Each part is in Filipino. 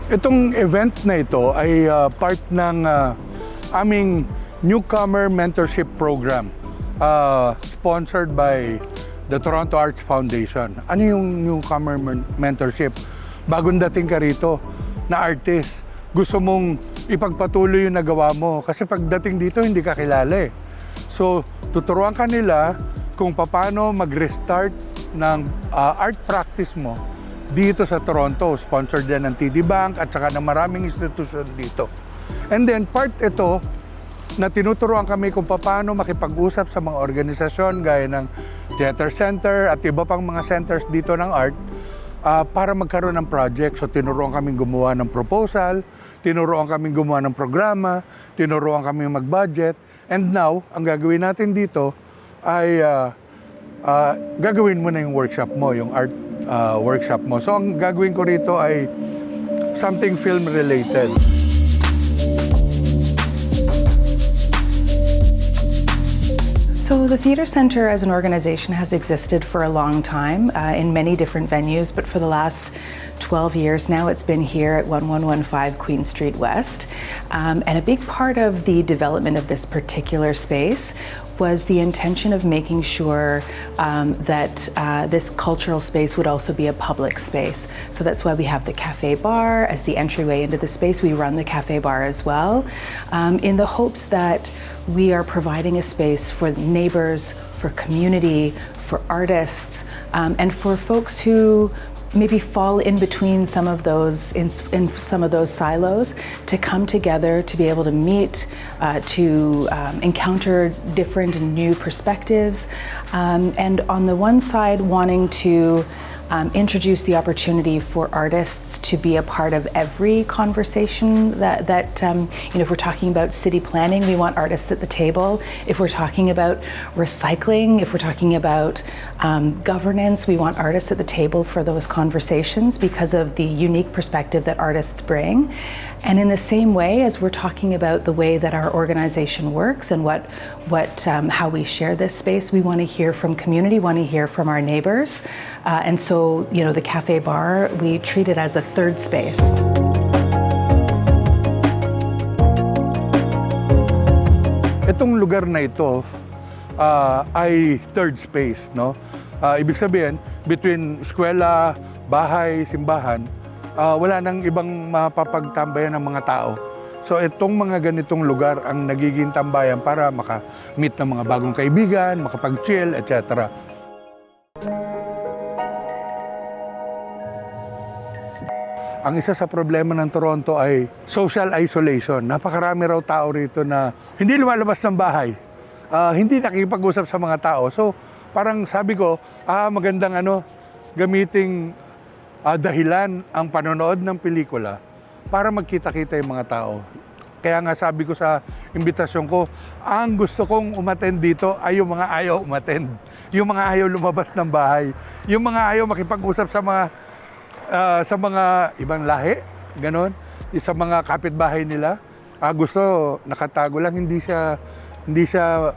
Itong event na ito ay part ng aming Newcomer Mentorship Program, sponsored by the Toronto Arts Foundation. Ano yung Newcomer Mentorship? Bagong dating ka rito na artist, gusto mong ipagpatuloy yung nagawa mo kasi pagdating dito hindi ka kilala eh. So tuturuan ka nila kung paano mag-restart ng art practice mo dito sa Toronto. Sponsored din ng TD Bank at saka ng maraming institution dito. And then part ito na tinuturuan kami kung paano makipag-usap sa mga organisasyon gaya ng Theater Center at iba pang mga centers dito ng art para magkaroon ng project. So tinuruan kami gumawa ng proposal, tinuruan kami gumawa ng programa, tinuruan kami mag-budget. And now, ang gagawin natin dito ay gagawin mo na yung workshop mo, yung art workshop mo. So ang gagawin ko rito ay something film related. So the Theatre Centre as an organization has existed for a long time in many different venues, but for the last 12 years now it's been here at 1115 Queen Street West. And a big part of the development of this particular space was the intention of making sure that this cultural space would also be a public space. So that's why we have the cafe bar as the entryway into the space. We run the cafe bar as well, in the hopes that we are providing a space for neighbors, for community, for artists, and for folks who maybe fall in between some of those in some of those silos to come together, to be able to meet, to encounter different and new perspectives, and on the one side wanting to introduce the opportunity for artists to be a part of every conversation that you know, if we're talking about city planning, we want artists at the table. If we're talking about recycling, if we're talking about governance, we want artists at the table for those conversations because of the unique perspective that artists bring. And in the same way as we're talking about the way that our organization works and how we share this space, we want to hear from community, want to hear from our neighbors. And so, you know, the cafe bar, we treat it as a third space. Itong lugar na ito ay third space, no? Ibig sabihin, between eskwela, bahay, simbahan, wala nang ibang mapapagtambayan ng mga tao. So itong mga ganitong lugar ang nagiging tambayan para maka-meet ng mga bagong kaibigan, makapag-chill, etc. Ang isa sa problema ng Toronto ay social isolation. Napakarami raw tao rito na hindi lumalabas ng bahay, hindi nakikipag-usap sa mga tao. So parang sabi ko, magandang gamiting dahilan ang panonood ng pelikula para magkita-kita yung mga tao. Kaya nga sabi ko sa imbitasyon ko, ang gusto kong umattend dito ay yung mga ayaw umattend. Yung mga ayaw lumabas ng bahay. Yung mga ayaw makipag-usap sa mga ibang lahi, ganon. Sa mga kapitbahay nila. Gusto nakatago lang, hindi siya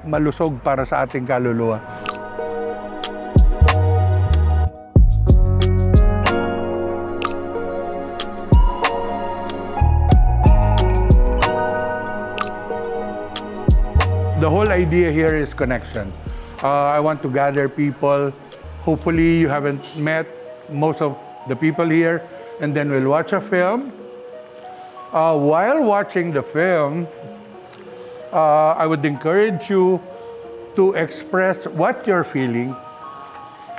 malusog para sa ating kaluluwa. The whole idea here is connection. I want to gather people. Hopefully you haven't met most of the people here, and then we'll watch a film. While watching the film, I would encourage you to express what you're feeling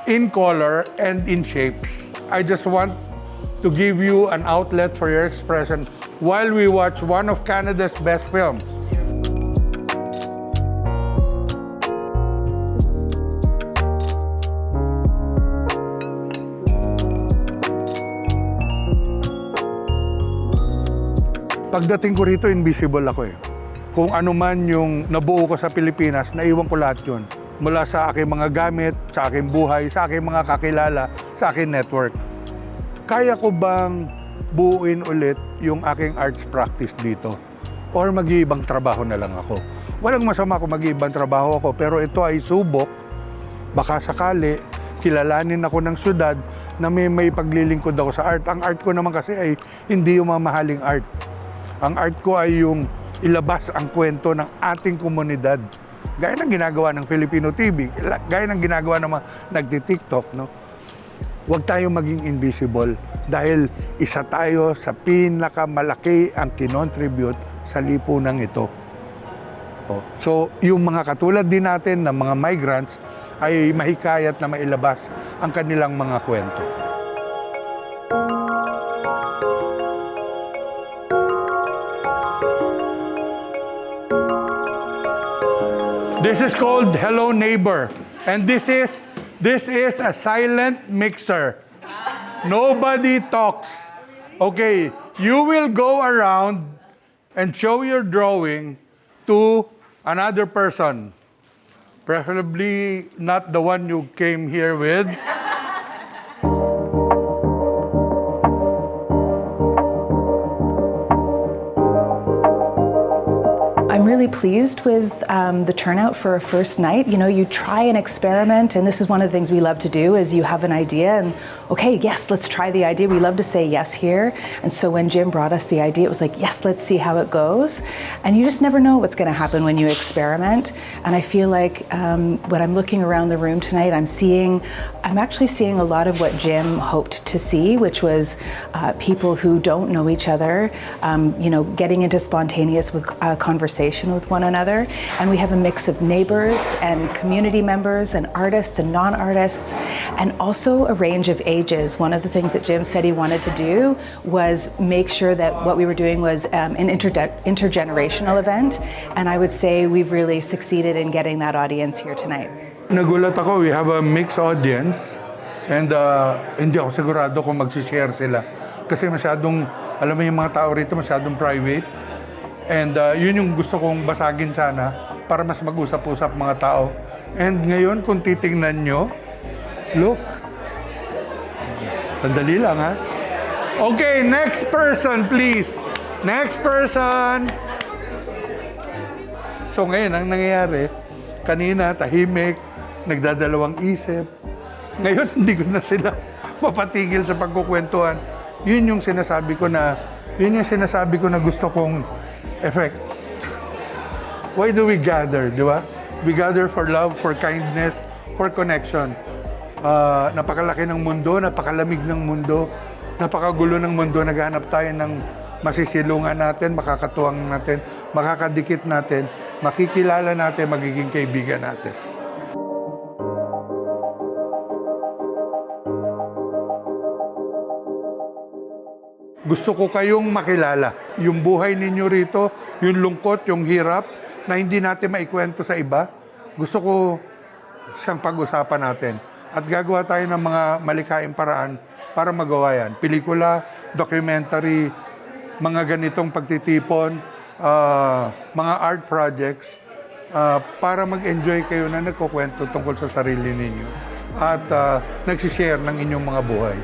in color and in shapes. I just want to give you an outlet for your expression while we watch one of Canada's best films. Pagdating ko rito, invisible ako eh. Kung ano man yung nabuo ko sa Pilipinas, naiwan ko lahat yun. Mula sa aking mga gamit, sa aking buhay, sa aking mga kakilala, sa aking network. Kaya ko bang buuin ulit yung aking arts practice dito? Or mag-iibang trabaho na lang ako? Walang masama kung mag-iibang trabaho ako, pero ito ay subok. Baka sakali, kilalanin ako ng syudad na may paglilingkod ako sa art. Ang art ko naman kasi ay hindi yung mamahaling art. Ang art ko ay yung ilabas ang kwento ng ating komunidad. Gaya ng ginagawa ng Filipino TV, gaya ng ginagawa ng mga nagti-TikTok, no? Huwag tayong maging invisible dahil isa tayo sa pinakamalaki ang kinontribute sa lipunang ito. So, yung mga katulad din natin ng mga migrants ay mahikayat na mailabas ang kanilang mga kwento. This is called Hello Neighbor, and this is a silent mixer. Nobody talks. Okay, you will go around and show your drawing to another person. Preferably not the one you came here with. I'm really pleased with the turnout for a first night. You know, you try an experiment, and this is one of the things we love to do, is you have an idea and, okay, yes, let's try the idea. We love to say yes here. And so when Jim brought us the idea, it was like, yes, let's see how it goes. And you just never know what's going to happen when you experiment. And I feel like when I'm looking around the room tonight, I'm actually seeing a lot of what Jim hoped to see, which was people who don't know each other, you know, getting into spontaneous conversation with one another. And we have a mix of neighbors and community members and artists and non-artists, and also a range of ages. One of the things that Jim said he wanted to do was make sure that what we were doing was an intergenerational event. And I would say we've really succeeded in getting that audience here tonight. Nagulat ako, we have a mixed audience, and hindi ako sigurado kung mag-share sila. Kasi masyadong, alam mo yung mga tao rito, masyadong private. And yun yung gusto kong basagin sana para mas mag-usap-usap mga tao. And ngayon, kung titingnan nyo, look. Sandali lang, ha? Okay, next person, please. Next person. So ngayon, ang nangyayari, kanina, tahimik, nagdadalawang isip. Ngayon, hindi ko na sila mapatigil sa pagkukwentuhan. Yun yung sinasabi ko na gusto kong effect. Why do we gather, di ba? We gather for love, for kindness, for connection. Napakalaki ng mundo, napakalamig ng mundo, napakagulo ng mundo. Naghahanap tayo ng masisilungan natin, makakatuwang natin, makakadikit natin, makikilala natin, magiging kaibigan natin. Gusto ko kayong makilala. Yung buhay ninyo rito, yung lungkot, yung hirap, na hindi natin maikwento sa iba, gusto ko siyang pag-usapan natin. At gagawa tayo ng mga malikaing paraan para magawa yan. Pelikula, documentary, mga ganitong pagtitipon, mga art projects, para mag-enjoy kayo na nagkukwento tungkol sa sarili ninyo at nagsishare ng inyong mga buhay.